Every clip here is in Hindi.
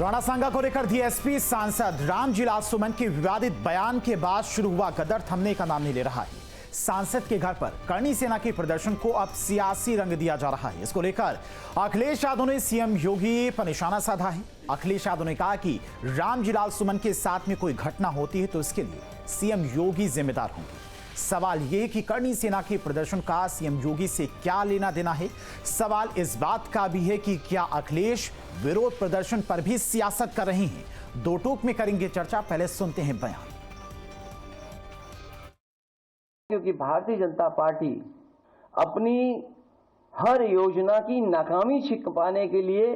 राणा सांगा को लेकर डीएसपी सांसद रामजीलाल सुमन के विवादित बयान के बाद शुरू हुआ गदर थमने का नाम नहीं ले रहा है। सांसद के घर पर करणी सेना के प्रदर्शन को अब सियासी रंग दिया जा रहा है। इसको लेकर अखिलेश यादव ने सीएम योगी पर निशाना साधा है। अखिलेश यादव ने कहा कि रामजीलाल सुमन के साथ में कोई घटना होती है तो इसके लिए सीएम योगी जिम्मेदार होंगे। सवाल यह कि करणी सेना के प्रदर्शन का सीएम योगी से क्या लेना देना है। सवाल इस बात का भी है कि क्या अखिलेश विरोध प्रदर्शन पर भी सियासत कर रहे हैं। दो टूक में करेंगे चर्चा, पहले सुनते हैं बयान। क्योंकि भारतीय जनता पार्टी अपनी हर योजना की नाकामी छिपाने के लिए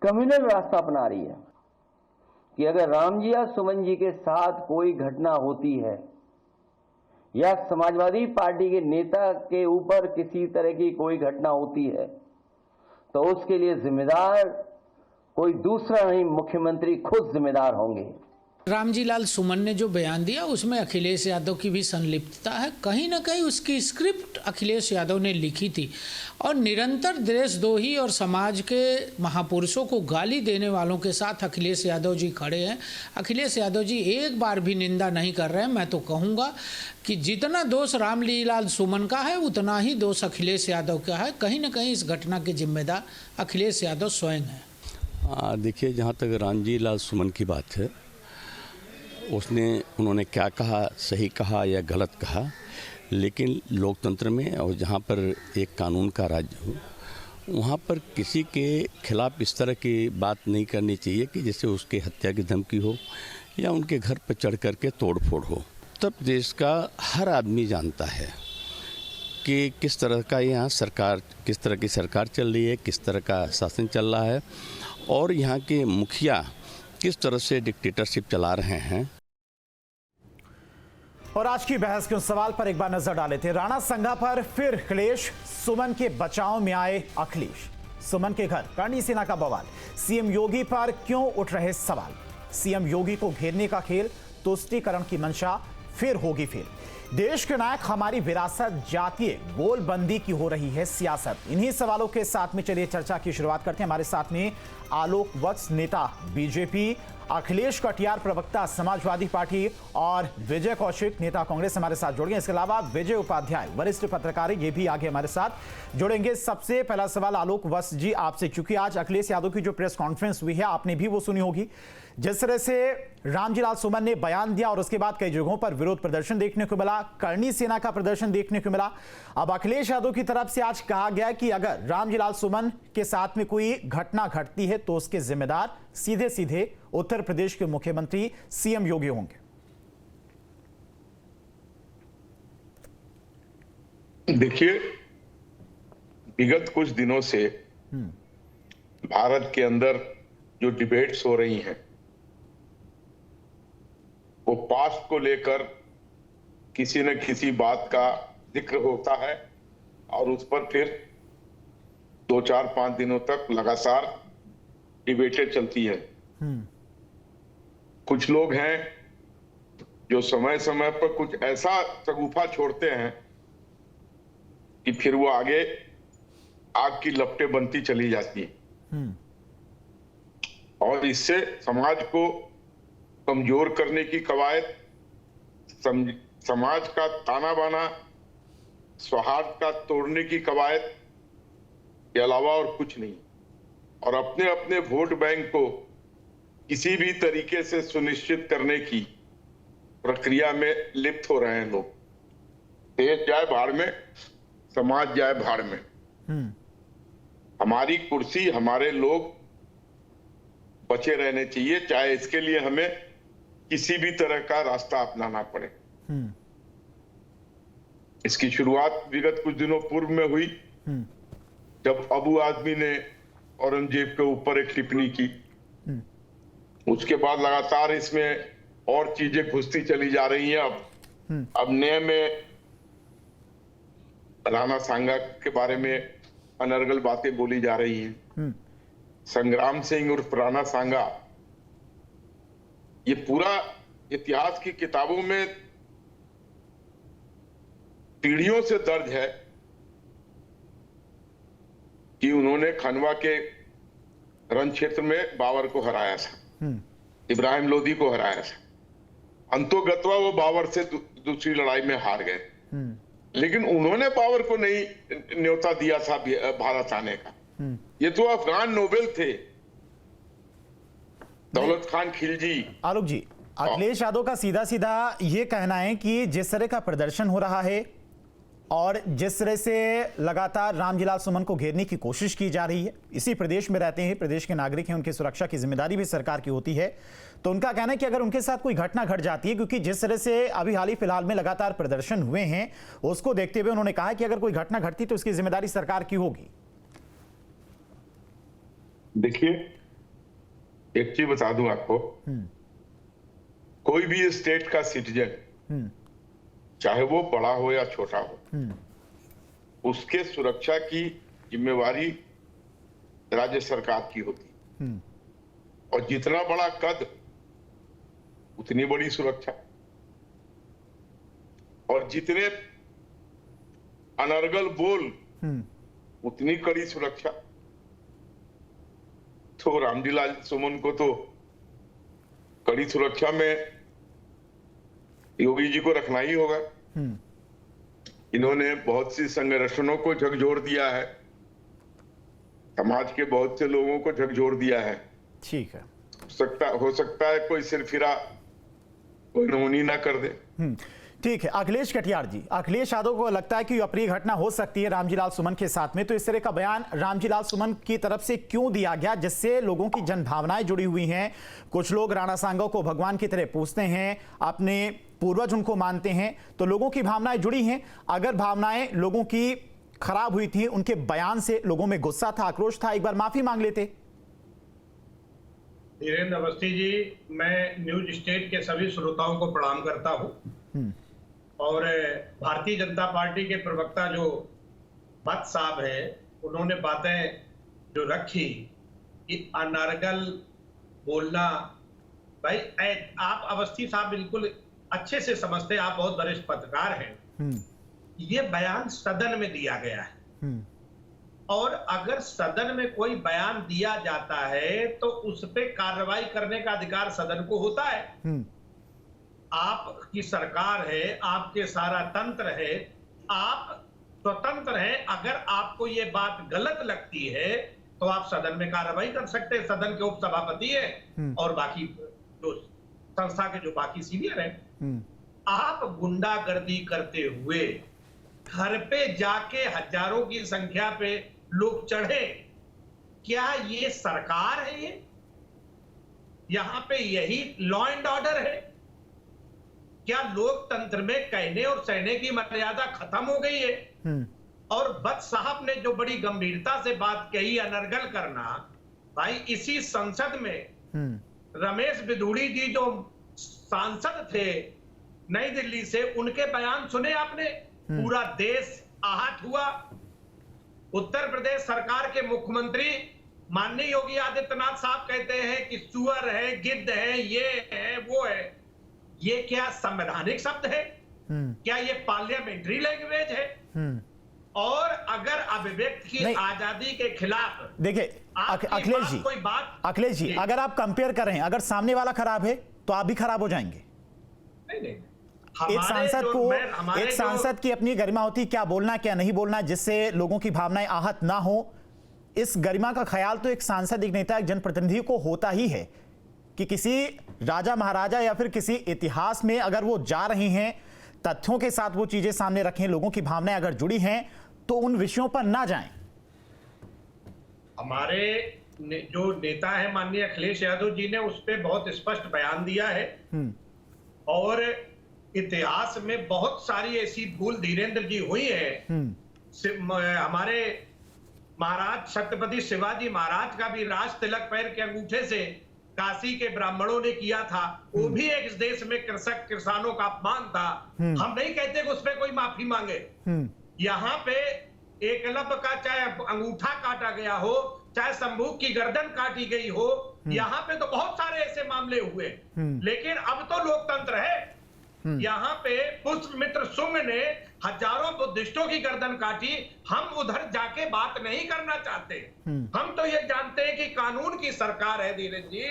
कम्युनल रास्ता अपना रही है कि अगर रामजीलाल सुमन जी के साथ कोई घटना होती है या समाजवादी पार्टी के नेता के ऊपर किसी तरह की कोई घटना होती है तो उसके लिए जिम्मेदार कोई दूसरा नहीं, मुख्यमंत्री खुद जिम्मेदार होंगे। रामजीलाल सुमन ने जो बयान दिया उसमें अखिलेश यादव की भी संलिप्तता है। कहीं ना कहीं उसकी स्क्रिप्ट अखिलेश यादव ने लिखी थी और निरंतर देशद्रोही और समाज के महापुरुषों को गाली देने वालों के साथ अखिलेश यादव जी खड़े हैं। अखिलेश यादव जी एक बार भी निंदा नहीं कर रहे हैं। मैं तो कहूँगा कि जितना दोष रामजीलाल सुमन का है उतना ही दोष अखिलेश यादव का है। कहीं ना कहीं इस घटना के जिम्मेदार अखिलेश यादव स्वयं हैं। देखिए, जहाँ तक रामजीलाल सुमन की बात है, उन्होंने क्या कहा, सही कहा या गलत कहा, लेकिन लोकतंत्र में और जहाँ पर एक कानून का राज्य हो वहाँ पर किसी के खिलाफ इस तरह की बात नहीं करनी चाहिए कि जैसे उसके हत्या की धमकी हो या उनके घर पर चढ़ करके तोड़ फोड़ हो। उत्तर प्रदेश का हर आदमी जानता है कि किस तरह का यहाँ सरकार, किस तरह की सरकार चल रही है, किस तरह का शासन चल रहा है और यहाँ के मुखिया किस तरह से डिक्टेटरशिप चला रहे हैं। और आज की बहस के उस सवाल पर एक बार नजर डाले थे। राणा संघा पर फिर अखिलेश, सुमन के बचाव में आए अखिलेश। सुमन के घर करणी सेना का बवाल, सीएम योगी पर क्यों उठ रहे सवाल। सीएम योगी को घेरने का खेल, तुष्टीकरण की मंशा फिर होगी फेल। देश के नायक हमारी विरासत, जातीय गोलबंदी की हो रही है सियासत। इन्हीं सवालों के साथ में चलिए चर्चा की शुरुआत करते हैं। हमारे साथ में आलोक वत्स, नेता बीजेपी, अखिलेश कटियार, प्रवक्ता समाजवादी पार्टी और विजय कौशिक, नेता कांग्रेस हमारे साथ जुड़ गए। इसके अलावा विजय उपाध्याय, वरिष्ठ पत्रकार, ये भी आगे हमारे साथ जुड़ेंगे। सबसे पहला सवाल आलोक वत्स जी आपसे, क्योंकि आज अखिलेश यादव की जो प्रेस कॉन्फ्रेंस हुई है आपने भी वो सुनी होगी। जिस तरह से रामजीलाल सुमन ने बयान दिया और उसके बाद कई जगहों पर विरोध प्रदर्शन देखने को मिला, करणी सेना का प्रदर्शन देखने को मिला। अब अखिलेश यादव की तरफ से आज कहा गया कि अगर रामजीलाल सुमन के साथ में कोई घटना घटती है तो उसके जिम्मेदार सीधे सीधे उत्तर प्रदेश के मुख्यमंत्री सीएम योगी होंगे। देखिए, विगत कुछ दिनों से भारत के अंदर जो डिबेट्स हो रही हैं वो पास्ट को लेकर किसी न किसी बात का जिक्र होता है और उस पर फिर 2-4-5 दिनों तक लगातार डिबेटें चलती हैं। कुछ लोग हैं जो समय समय पर कुछ ऐसा शगुफा छोड़ते हैं कि फिर वो आगे आग की लपटें बनती चली जाती हैं और इससे समाज को कमजोर करने की कवायद, समाज का ताना बाना, सौहार्द का तोड़ने की कवायद के अलावा और कुछ नहीं। और अपने अपने वोट बैंक को किसी भी तरीके से सुनिश्चित करने की प्रक्रिया में लिप्त हो रहे हैं लोग। देश जाए भाड़ में, समाज जाए भाड़ में। हमारी कुर्सी, हमारे लोग बचे रहने चाहिए, चाहे इसके लिए हमें किसी भी तरह का रास्ता अपनाना पड़े। इसकी शुरुआत विगत कुछ दिनों पूर्व में हुई जब अबू आदमी ने औरंगजेब के ऊपर एक टिप्पणी की। उसके बाद लगातार इसमें और चीजें घुसती चली जा रही हैं। अब नए में राणा सांगा के बारे में अनर्गल बातें बोली जा रही हैं। संग्राम सिंह उर्फ राणा सांगा, ये पूरा इतिहास की किताबों में पीढ़ियों से दर्ज है कि उन्होंने खनवा के रण क्षेत्र में बाबर को हराया था, इब्राहिम लोदी को हराया था। अंतोगत्वा वो बाबर से दूसरी लड़ाई में हार गए, लेकिन उन्होंने बाबर को नहीं न्योता दिया था भारत आने का। ये तो अफगान नोबेल थे, दौलत खान खिलजी। आलोक जी, अखिलेश यादव का सीधा सीधा ये कहना है कि जिस तरह का प्रदर्शन हो रहा है और जिस तरह से लगातार रामजीलाल सुमन को घेरने की कोशिश की जा रही है, इसी प्रदेश में रहते हैं, प्रदेश के नागरिक हैं, उनकी सुरक्षा की जिम्मेदारी भी सरकार की होती है, तो उनका कहना है कि अगर उनके साथ कोई घटना घट जाती है, क्योंकि जिस तरह से अभी हाल ही फिलहाल में लगातार प्रदर्शन हुए हैं, उसको देखते हुए उन्होंने कहा कि अगर कोई घटना घटती तो उसकी जिम्मेदारी सरकार की होगी। देखिए, एक चीज बता दूं आपको, कोई भी स्टेट का सिटीजन, चाहे वो बड़ा हो या छोटा हो, उसके सुरक्षा की जिम्मेवारी राज्य सरकार की होती, और जितना बड़ा कद उतनी बड़ी सुरक्षा, और जितने अनर्गल बोल उतनी कड़ी सुरक्षा। तो रामजीलाल सुमन को तो कड़ी सुरक्षा में योगी जी को रखना ही होगा। इन्होंने बहुत सी संगठनों को झकझोर दिया है, समाज के बहुत से लोगों को झकझोर दिया है। ठीक है, हो सकता है कोई सिरफिरा कोई नमूनी ना कर दे। ठीक है। अखिलेश कटियार जी, अखिलेश यादव को लगता है कि अप्रिय घटना हो सकती है रामजीलाल सुमन के साथ में, तो इस तरह का बयान रामजीलाल सुमन की तरफ से क्यों दिया गया, जिससे लोगों की जनभावनाएं जुड़ी हुई हैं? कुछ लोग राणा सांगो को भगवान की तरह पूजते हैं, अपने पूर्वज उनको मानते हैं, तो लोगों की भावनाएं जुड़ी हैं। अगर भावनाएं लोगों की खराब हुई थी, उनके बयान से लोगों में गुस्सा था, आक्रोश था, एक बार माफी मांग लेते। धीरेन्द्र अवस्थी जी, मैं न्यूज स्टेट के सभी श्रोताओं को प्रणाम करता हूं, और भारतीय जनता पार्टी के प्रवक्ता जो भट्ट साहब है, उन्होंने बातें जो रखी कि अनर्गल बोलना, भाई आप अवस्थी साहब बिल्कुल अच्छे से समझते हैं, आप बहुत वरिष्ठ पत्रकार हैं। ये बयान सदन में दिया गया है, और अगर सदन में कोई बयान दिया जाता है तो उस पर कार्रवाई करने का अधिकार सदन को होता है। आपकी सरकार है, आपके सारा तंत्र है, आप स्वतंत्र हैं। अगर आपको ये बात गलत लगती है तो आप सदन में कार्रवाई कर सकते हैं। सदन के उपसभापति है और बाकी जो संस्था के जो बाकी सीनियर हैं। आप गुंडागर्दी करते हुए घर पे जाके हजारों की संख्या पे लोग चढ़े, क्या ये सरकार है? ये यहां पे यही लॉ एंड ऑर्डर है? क्या लोकतंत्र में कहने और सहने की मर्यादा खत्म हो गई है? और भट्ट साहब ने जो बड़ी गंभीरता से बात कही, अनर्गल करना, भाई इसी संसद में रमेश बिधूड़ी जी जो सांसद थे नई दिल्ली से, उनके बयान सुने आपने? पूरा देश आहत हुआ। उत्तर प्रदेश सरकार के मुख्यमंत्री माननीय योगी आदित्यनाथ साहब कहते हैं कि सुअर है, गिद्ध है, ये है, वो है। ये क्या संवैधानिक शब्द है? क्या ये पार्लियामेंट्री लैंग्वेज है? और अगर अभिव्यक्ति की आजादी के खिलाफ, देखिए अखिलेश जी, अगर आप कंपेयर करें, अगर सामने वाला खराब है तो आप भी खराब हो जाएंगे। नहीं, एक सांसद की अपनी गरिमा होती, क्या बोलना क्या नहीं बोलना, जिससे लोगों की भावनाएं आहत ना हो। इस गरिमा का ख्याल तो एक सांसद, एक नेता, एक जनप्रतिनिधि को होता ही है कि किसी राजा महाराजा या फिर किसी इतिहास में अगर वो जा रहे हैं, तथ्यों के साथ वो चीजें सामने रखें, लोगों की भावनाएं अगर जुड़ी हैं तो उन विषयों पर ना जाएं। हमारे जो नेता है माननीय अखिलेश यादव जी ने उस पर बहुत स्पष्ट बयान दिया है, और इतिहास में बहुत सारी ऐसी भूल धीरेन्द्र जी हुई है। हमारे महाराज छत्रपति शिवाजी महाराज का भी राज तिलक पैर के अंगूठे से काशी के ब्राह्मणों ने किया था, वो भी एक इस देश में कृषक किसानों का अपमान था। हम नहीं कहते कि उस पर कोई माफी मांगे। यहाँ पे एकलव्य का चाहे अंगूठा काटा गया हो, चाहे शंभू की गर्दन काटी गई हो, यहाँ पे तो बहुत सारे ऐसे मामले हुए। लेकिन अब तो लोकतंत्र है। यहाँ पे पुष्यमित्र शुंग ने हजारों बुद्धिस्टों की गर्दन काटी, हम उधर जाके बात नहीं करना चाहते। हम तो ये जानते हैं कि कानून की सरकार है धीरज जी,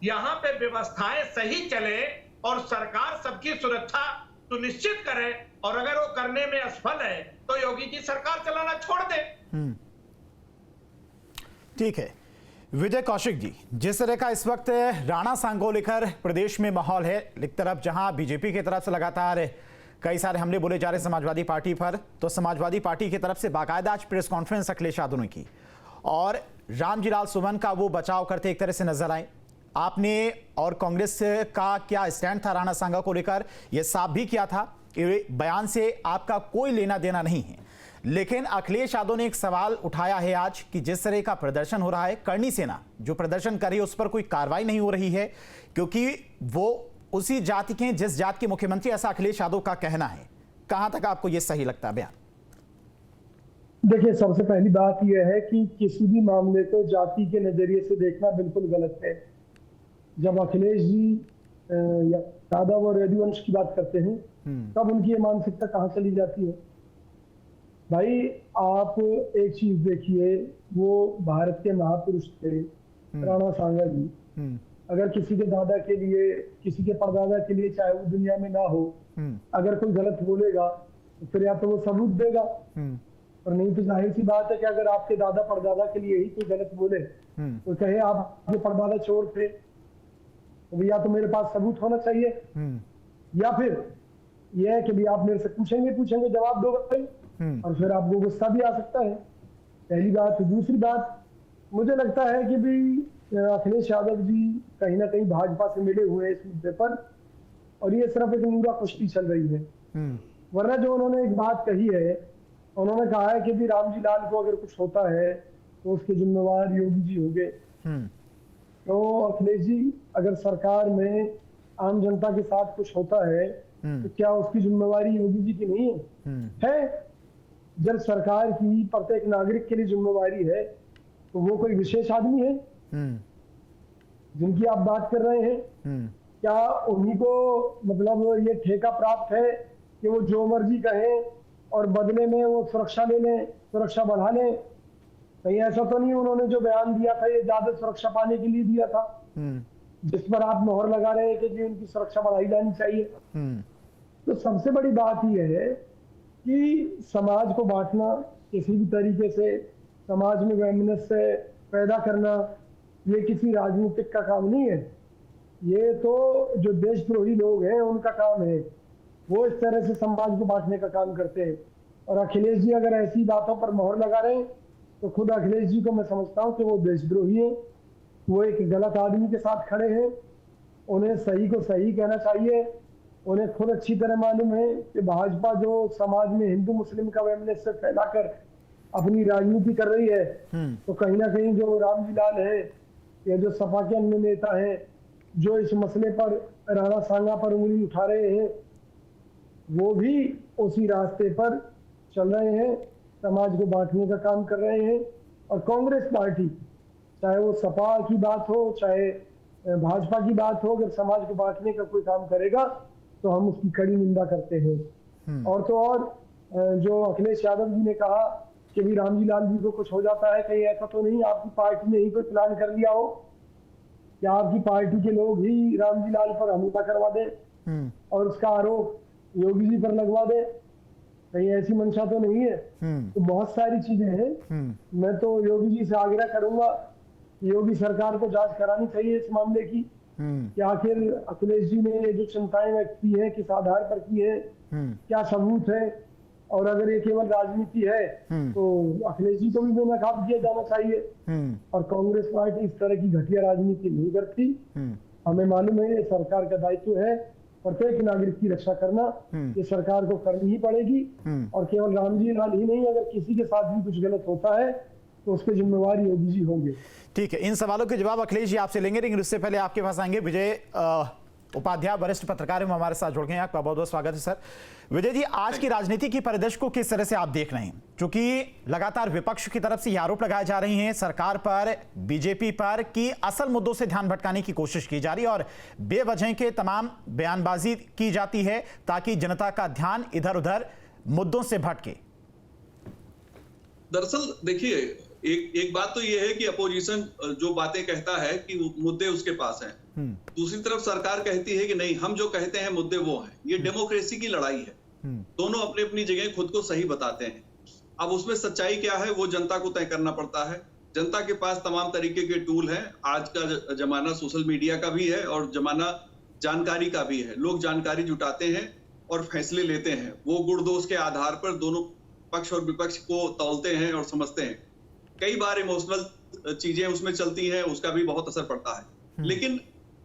यहाँ पे व्यवस्थाएं सही चले और सरकार सबकी सुरक्षा सुनिश्चित करे, और अगर वो करने में असफल है तो योगी जी सरकार चलाना छोड़ दे। ठीक है विजय कौशिक जी, जिस तरह का इस वक्त राणा सांगा को लेकर प्रदेश में माहौल है, एक तरफ जहां बीजेपी की तरफ से लगातार कई सारे हमले बोले जा रहे समाजवादी पार्टी पर, तो समाजवादी पार्टी की तरफ से बाकायदा आज प्रेस कॉन्फ्रेंस अखिलेश यादव ने की और रामजी लाल सुमन का वो बचाव करते एक तरह से नजर आए। आपने और कांग्रेस का क्या स्टैंड था राणा सांगा को लेकर, यह साफ भी किया था कि बयान से आपका कोई लेना देना नहीं है, लेकिन अखिलेश यादव ने एक सवाल उठाया है आज कि जिस तरह का प्रदर्शन हो रहा है, करणी सेना जो प्रदर्शन कर रही है उस पर कोई कार्रवाई नहीं हो रही है क्योंकि वो उसी जाति के जिस जाति के मुख्यमंत्री, ऐसा अखिलेश यादव का कहना है। कहां तक आपको यह सही लगता है बयान? देखिए, सबसे पहली बात यह है कि किसी भी मामले को जाति के नजरिए से देखना बिल्कुल गलत है। जब अखिलेश जी यादव और रघुवंश की बात करते हैं तब उनकी ये मानसिकता कहां चली जाती है? भाई आप एक चीज देखिए, वो भारत के महापुरुष थे राणा सांगा जी। अगर किसी के दादा के लिए, किसी के परदादा के लिए, चाहे वो दुनिया में ना हो, अगर कोई गलत बोलेगा तो फिर या तो वो सबूत देगा, और नहीं तो जाहिर सी बात है कि अगर आपके दादा परदादा के लिए ही कोई गलत बोले तो कहे आपके परदादा चोर थे, तो या तो मेरे पास सबूत होना चाहिए, या फिर यह है कि भी आप मेरे से पूछेंगे जवाब दोगे, और फिर आपको गुस्सा भी आ सकता है। पहली बात। दूसरी बात, मुझे लगता है कि भी अखिलेश यादव जी कहीं ना कहीं भाजपा से मिले हुए हैं इस मुद्दे पर, और ये सिर्फ एक मूरा कुश्ती चल रही है। वरना जो उन्होंने एक बात कही है, उन्होंने कहा है कि भी रामजी लाल को अगर कुछ होता है तो उसके जिम्मेवार योगी जी होंगे। तो अखिलेश जी, अगर सरकार में आम जनता के साथ कुछ होता है तो क्या उसकी जिम्मेवारी योगी जी की नहीं है? जब सरकार की प्रत्येक नागरिक के लिए जिम्मेवारी है तो वो कोई विशेष आदमी है जिनकी आप बात कर रहे हैं? क्या उन्हीं को मतलब ये ठेका प्राप्त है कि वो जो मर्जी कहें और बदले में वो सुरक्षा ले लें, सुरक्षा बढ़ा लें? कहीं ऐसा तो नहीं उन्होंने जो बयान दिया था ये ज्यादा सुरक्षा पाने के लिए दिया था, जिस पर आप मोहर लगा रहे हैं कि जी उनकी सुरक्षा बढ़ाई जानी चाहिए? तो सबसे बड़ी बात यह है कि समाज को बांटना, किसी भी तरीके से समाज में वैमनस्य पैदा करना, ये किसी राजनीतिक का काम नहीं है। ये तो जो देशद्रोही लोग हैं उनका काम है, वो इस तरह से समाज को बांटने का काम करते हैं। और अखिलेश जी अगर ऐसी बातों पर मोहर लगा रहे हैं तो खुद अखिलेश जी को मैं समझता हूं कि वो देशद्रोही है, वो एक गलत आदमी के साथ खड़े हैं। उन्हें सही को सही कहना चाहिए। उन्हें खुद अच्छी तरह मालूम है कि भाजपा जो समाज में हिंदू मुस्लिम का वैमनस्य फैलाकर अपनी राजनीति कर रही है, तो कहीं ना कहीं जो रामजी लाल है या जो सपा के अन्य नेता हैं जो इस मसले पर राणा सांगा पर उंगली उठा रहे हैं, वो भी उसी रास्ते पर चल रहे हैं, समाज को बांटने का काम कर रहे हैं। और कांग्रेस पार्टी, चाहे वो सपा की बात हो चाहे भाजपा की बात हो, अगर समाज को बांटने का कोई काम करेगा तो हम उसकी कड़ी निंदा करते हैं। और तो और जो अखिलेश यादव जी ने कहा कि भी रामजी लाल जी को कुछ हो जाता है, कहीं ऐसा तो नहीं आपकी पार्टी ने ही कोई प्लान कर लिया हो या आपकी पार्टी के लोग ही रामजी लाल पर हमला करवा दे और उसका आरोप योगी जी पर लगवा दे? कहीं ऐसी मंशा तो नहीं है। तो बहुत सारी चीजें हैं। मैं तो योगी जी से आग्रह करूंगा कि योगी सरकार को जांच करानी चाहिए इस मामले की कि आखिर अखिलेश जी ने जो चिंताएं व्यक्त की है किस आधार पर की है, क्या सबूत है, और अगर ये केवल राजनीति है तो अखिलेश जी को भी बेनकाब किया जाना चाहिए। और कांग्रेस पार्टी इस तरह की घटिया राजनीति नहीं करती। हमें मालूम है ये सरकार का दायित्व है प्रत्येक नागरिक की रक्षा करना, ये सरकार को करनी ही पड़ेगी। और केवल रामजी लाल ही नहीं, अगर किसी के साथ भी कुछ गलत होता है तो उसके जिम्मेवार योगी जी होंगे। ठीक है, इन सवालों के जवाब अखिलेश जी आपसे लेंगे, लेकिन उससे पहले आपके पास आएंगे विजय उपाध्याय, वरिष्ठ पत्रकार हैं, हमारे साथ जुड़ गए हैं। आपका बहुत बहुत स्वागत है सर। विजय जी, आज की राजनीति की परिदृश्य को किस तरह से आप देख रहे हैं? क्योंकि लगातार विपक्ष की तरफ से ये आरोप लगाए जा रहे हैं सरकार पर, बीजेपी पर, कि असल मुद्दों से ध्यान भटकाने की कोशिश की जा रही है और बेवजह के तमाम बयानबाजी की जाती है ताकि जनता का ध्यान इधर उधर मुद्दों से भटके? दरअसल देखिए, एक बात तो ये है कि अपोजिशन जो बातें कहता है कि मुद्दे उसके पास हैं, दूसरी तरफ सरकार कहती है कि नहीं, हम जो कहते हैं मुद्दे वो हैं। ये डेमोक्रेसी की लड़ाई है, दोनों अपनी अपनी जगह खुद को सही बताते हैं। अब उसमें सच्चाई क्या है वो जनता को तय करना पड़ता है। जनता के पास तमाम तरीके के टूल हैं। आज का जमाना सोशल मीडिया का भी है और जमाना जानकारी का भी है। लोग जानकारी जुटाते हैं और फैसले लेते हैं। वो गुण दोष के आधार पर दोनों पक्ष और विपक्ष को तौलते हैं और समझते हैं। कई बार इमोशनल चीजें उसमें चलती हैं, उसका भी बहुत असर पड़ता है। लेकिन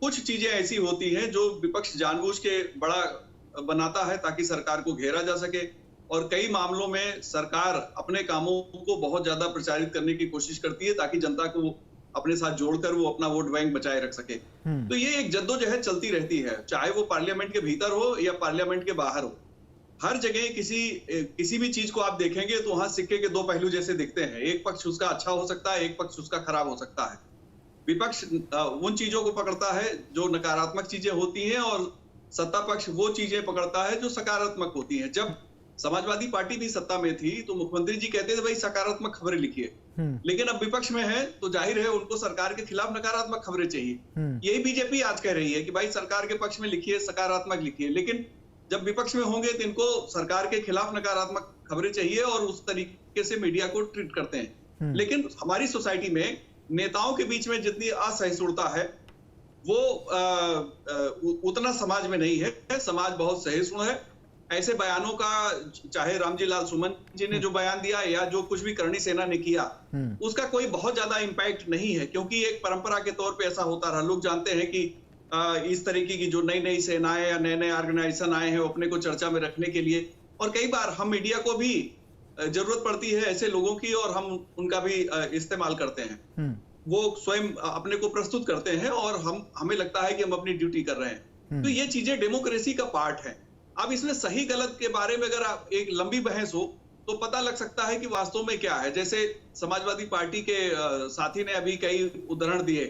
कुछ चीजें ऐसी होती हैं जो विपक्ष जानबूझ के बड़ा बनाता है ताकि सरकार को घेरा जा सके, और कई मामलों में सरकार अपने कामों को बहुत ज्यादा प्रचारित करने की कोशिश करती है ताकि जनता को अपने साथ जोड़कर वो अपना वोट बैंक बचाए रख सके। तो ये एक जद्दोजहद चलती रहती है, चाहे वो पार्लियामेंट के भीतर हो या पार्लियामेंट के बाहर हो। हर जगह किसी भी चीज को आप देखेंगे तो वहां सिक्के के दो पहलू जैसे दिखते हैं। एक पक्ष उसका अच्छा हो सकता है, एक पक्ष उसका खराब हो सकता है। विपक्ष उन चीजों को पकड़ता है जो नकारात्मक चीजें होती हैं और सत्ता पक्ष वो चीजें पकड़ता है जो सकारात्मक होती हैं। जब समाजवादी पार्टी भी सत्ता में थी तो मुख्यमंत्री जी कहते थे भाई सकारात्मक खबरें लिखिए, लेकिन अब विपक्ष में है तो जाहिर है उनको सरकार के खिलाफ नकारात्मक खबरें चाहिए। यही बीजेपी आज कह रही है कि भाई सरकार के पक्ष में लिखिए, सकारात्मक लिखिए, लेकिन जब विपक्ष में होंगे तो इनको सरकार के खिलाफ नकारात्मक खबरें चाहिए और उस तरीके से मीडिया को ट्रीट करते हैं। लेकिन हमारी सोसाइटी में नेताओं के बीच में जितनी असहिष्णुता है वो उतना समाज में नहीं है। समाज बहुत सहिष्णु है। ऐसे बयानों का, चाहे रामजी लाल सुमन जी ने जो बयान दिया या जो कुछ भी करणी सेना ने किया, उसका कोई बहुत ज्यादा इंपैक्ट नहीं है, क्योंकि एक परंपरा के तौर पे ऐसा होता रहा। लोग जानते हैं कि इस तरीके की जो नई नई सेनाएं या नए नए ऑर्गेनाइजेशन आए हैं अपने को चर्चा में रखने के लिए, और कई बार हम मीडिया को भी जरूरत पड़ती है ऐसे लोगों की और हम उनका भी इस्तेमाल करते हैं। वो स्वयं अपने को प्रस्तुत करते हैं और हमें लगता है कि हम अपनी ड्यूटी कर रहे हैं। तो ये चीजें डेमोक्रेसी का पार्ट है। अब इसमें सही गलत के बारे में अगर आप एक लंबी बहस हो तो पता लग सकता है कि वास्तव में क्या है। जैसे समाजवादी पार्टी के साथी ने अभी कई उदाहरण दिए,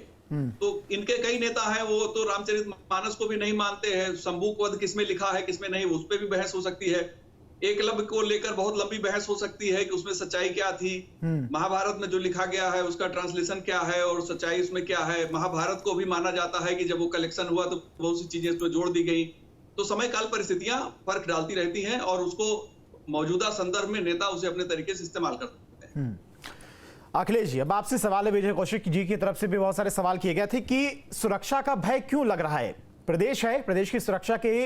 तो इनके कई नेता हैं वो तो रामचरितमानस को भी नहीं मानते हैं। शंभू को वध किसमें लिखा है किसमें नहीं, उस पर भी बहस हो सकती है। एकलव्य को लेकर बहुत लंबी बहस हो सकती है कि उसमें सच्चाई क्या थी। महाभारत में जो लिखा गया है उसका ट्रांसलेशन क्या है और सच्चाई उसमें क्या है। महाभारत को भी माना जाता है कि जब वो कलेक्शन हुआ तो बहुत सी चीजें उसमें जोड़ दी गई। तो समय काल परिस्थितियां फर्क डालती रहती हैं और उसको मौजूदा संदर्भ में नेता उसे अपने तरीके से इस्तेमाल करते हैं। अखिलेश जी, अब आपसे सवाल है। विजय कौशिक जी की तरफ से भी बहुत सारे सवाल किए गए थे कि सुरक्षा का भय क्यों लग रहा है। प्रदेश है, प्रदेश की सुरक्षा की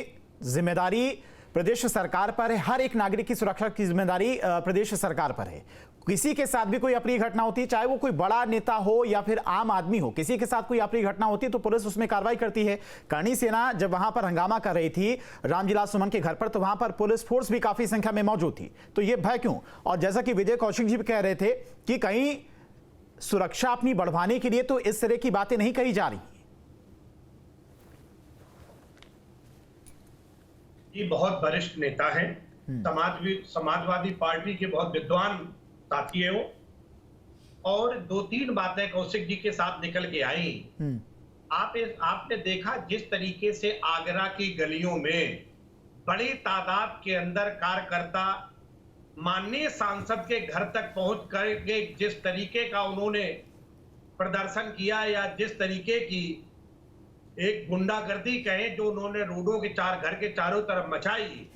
जिम्मेदारी प्रदेश सरकार पर है। हर एक नागरिक की सुरक्षा की जिम्मेदारी प्रदेश सरकार पर है। किसी के साथ भी कोई अप्रिय घटना होती है, चाहे वो कोई बड़ा नेता हो या फिर आम आदमी हो, किसी के साथ कोई अप्रिय घटना होती है तो पुलिस उसमें कार्रवाई करती है। करणी सेना जब वहां पर हंगामा कर रही थी रामजी लाल सुमन के घर पर, तो वहां पर पुलिस फोर्स भी काफी संख्या में मौजूद थी। तो ये भय क्यों? और जैसा कि विजय कौशिक जी भी कह रहे थे कि कहीं सुरक्षा अपनी बढ़वाने के लिए तो इस तरह की बातें नहीं कही जा रही। ये बहुत वरिष्ठ नेता है, समाजवादी पार्टी के बहुत विद्वान साथी है वो, और दो तीन बातें कौशिक जी के साथ निकल के आई। आपने देखा जिस तरीके से आगरा की गलियों में बड़ी तादाद के अंदर कार्यकर्ता माननीय सांसद के घर तक पहुंच करके जिस तरीके का उन्होंने प्रदर्शन किया या जिस तरीके की एक गुंडागर्दी कहें जो उन्होंने रोडों के घर के चारों तरफ मचाई,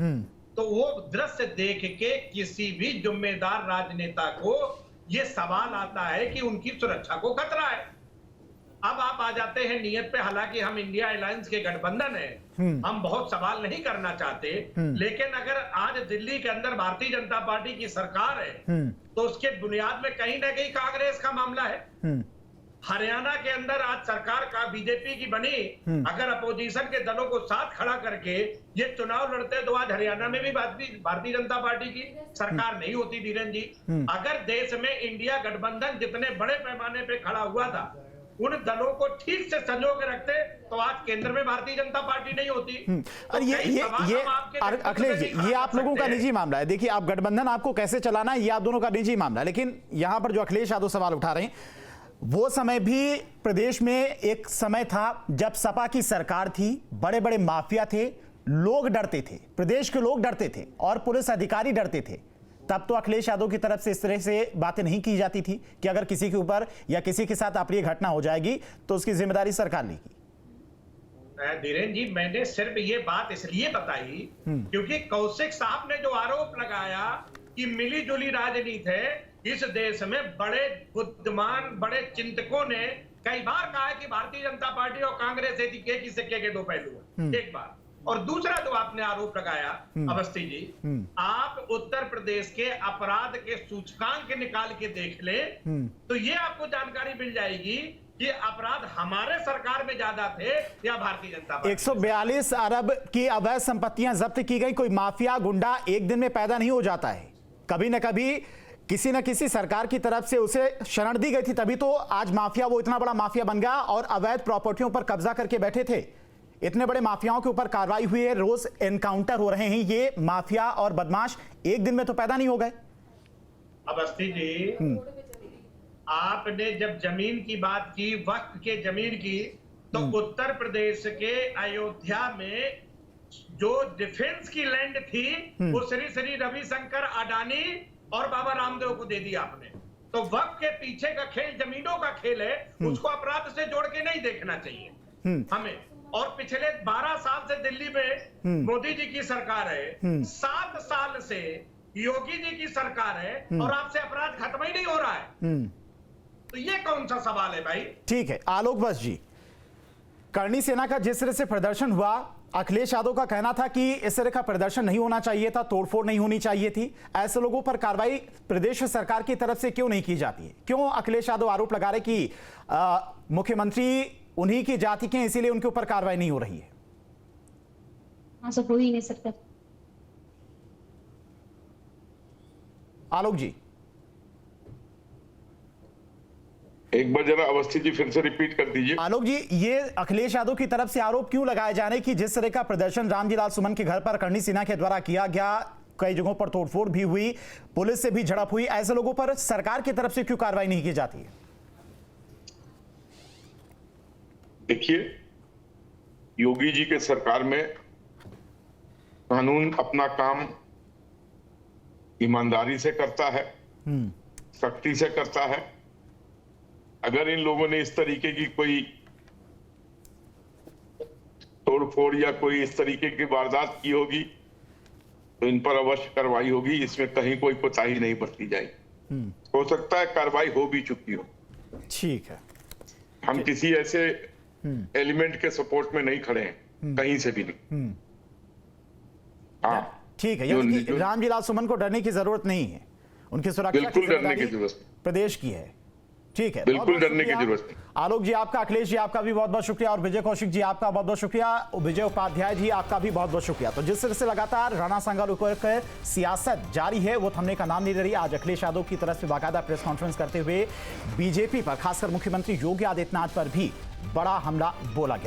तो वो दृश्य देख के किसी भी जिम्मेदार राजनेता को ये सवाल आता है कि उनकी सुरक्षा को खतरा है। अब आप आ जाते हैं नियत पे। हालांकि हम इंडिया अलायंस के गठबंधन है, हम बहुत सवाल नहीं करना चाहते, लेकिन अगर आज दिल्ली के अंदर भारतीय जनता पार्टी की सरकार है तो उसके बुनियाद में कहीं ना कहीं कांग्रेस का मामला है। हरियाणा के अंदर आज सरकार का बीजेपी की बनी, अगर अपोजिशन के दलों को साथ खड़ा करके ये चुनाव लड़ते तो आज हरियाणा में भी भारतीय जनता पार्टी की सरकार नहीं होती। धीरेन्द्र जी, अगर देश में इंडिया गठबंधन जितने बड़े पैमाने पे खड़ा हुआ था उन दलों को ठीक से संजो के रखते तो आज केंद्र में भारतीय जनता पार्टी नहीं होती। और ये अखिलेश जी, ये आप लोगों का निजी मामला है। देखिए, आप गठबंधन आपको कैसे चलाना है ये आप दोनों का निजी मामला है, लेकिन यहां पर जो अखिलेश यादव सवाल उठा रहे हैं, वो समय भी प्रदेश में एक समय था जब सपा की सरकार थी, बड़े बड़े माफिया थे, लोग डरते थे, प्रदेश के लोग डरते थे और पुलिस अधिकारी डरते थे, तब तो अखिलेश यादव की तरफ से इस तरह से बातें नहीं की जाती थी कि अगर किसी के ऊपर या किसी के साथ अप्रिय घटना हो जाएगी तो उसकी जिम्मेदारी सरकार लेगी। धीरेन्द्र जी, मैंने सिर्फ ये बात इसलिए बताई क्योंकि कौशिक साहब ने जो आरोप लगाया कि मिली जुली राजनीति है, इस देश में बड़े बुद्धिमान, बड़े चिंतकों ने कई बार कहा है कि भारतीय जनता पार्टी और कांग्रेस एक ही सिक्के के दो पहलू हैं। एक बार, और दूसरा जो आपने आरोप लगाया अवस्थी जी, आप उत्तर प्रदेश के अपराध के सूचकांक निकाल के देख ले तो ये आपको जानकारी मिल जाएगी कि अपराध हमारे सरकार में ज्यादा थे या भारतीय जनता पार्टी। 142 अरब की अवैध संपत्तियां जब्त की गई। कोई माफिया गुंडा एक दिन में पैदा नहीं हो जाता है, कभी न कभी किसी न किसी सरकार की तरफ से उसे शरण दी गई थी, तभी तो आज माफिया वो इतना बड़ा माफिया बन गया और अवैध प्रॉपर्टियों पर कब्जा करके बैठे थे। इतने बड़े माफियाओं के ऊपर कार्रवाई हुई है, रोज एनकाउंटर हो रहे हैं। ये माफिया और बदमाश एक दिन में तो पैदा नहीं हो गए। अवस्थी जी, आपने जब जमीन की बात की, वक्त के जमीन की, तो उत्तर प्रदेश के अयोध्या में जो डिफेंस की लैंड थी वो श्री रविशंकर अडानी और बाबा रामदेव को दे दी आपने। तो वक्त के पीछे का खेल जमीनों का खेल है, उसको अपराध से जोड़ के नहीं देखना चाहिए हमें। और पिछले 12 साल से दिल्ली में मोदी जी की सरकार है, 7 साल से योगी जी की सरकार है और आपसे अपराध खत्म ही नहीं हो रहा है। तो ये कौन सा सवाल है भाई? ठीक है आलोक बस जी, करणी सेना का जिस तरह से प्रदर्शन हुआ, अखिलेश यादव का कहना था कि इस तरह का प्रदर्शन नहीं होना चाहिए था, तोड़फोड़ नहीं होनी चाहिए थी। ऐसे लोगों पर कार्रवाई प्रदेश सरकार की तरफ से क्यों नहीं की जाती है? क्यों अखिलेश यादव आरोप लगा रहे कि मुख्यमंत्री उन्हीं की जाति के हैं इसीलिए उनके ऊपर कार्रवाई नहीं हो रही है? सब हो ही नहीं सकता। आलोक जी एक बार जरा अवस्थी जी फिर से रिपीट कर दीजिए। आलोक जी, ये अखिलेश यादव की तरफ से आरोप क्यों लगाए जा रहे कि जिस तरह का प्रदर्शन रामजीलाल सुमन के घर पर करणी सेना के द्वारा किया गया, कई जगहों पर तोड़फोड़ भी हुई, पुलिस से भी झड़प हुई, ऐसे लोगों पर सरकार की तरफ से क्यों कार्रवाई नहीं की जाती है? देखिए, योगी जी के सरकार में कानून अपना काम ईमानदारी से करता है, सख्ती से करता है। अगर इन लोगों ने इस तरीके की कोई तोड़फोड़ या कोई इस तरीके की वारदात की होगी तो इन पर अवश्य कार्रवाई होगी, इसमें कहीं कोई कोताही नहीं बरती जाएगी। हो सकता है कार्रवाई हो भी चुकी हो। ठीक है, हम किसी ऐसे एलिमेंट के सपोर्ट में नहीं खड़े हैं, कहीं से भी नहीं। हाँ ठीक है, यानी कि रामजीलाल सुमन को डरने की जरूरत नहीं है, उनकी सुरक्षा बिल्कुल डरने की जरूरत प्रदेश की है। ठीक है, बिल्कुल डरने की जरूरत नहीं। आलोक जी आपका, अखिलेश जी आपका भी बहुत बहुत शुक्रिया और विजय कौशिक जी आपका बहुत बहुत शुक्रिया, विजय उपाध्याय जी आपका भी बहुत बहुत शुक्रिया। तो जिस तरह से लगातार राणा संघा लेकर सियासत जारी है, वो थमने का नाम नहीं ले रही। आज अखिलेश यादव की तरफ से बाकायदा प्रेस कॉन्फ्रेंस करते हुए बीजेपी पर, खासकर मुख्यमंत्री योगी आदित्यनाथ पर भी बड़ा हमला बोला गया।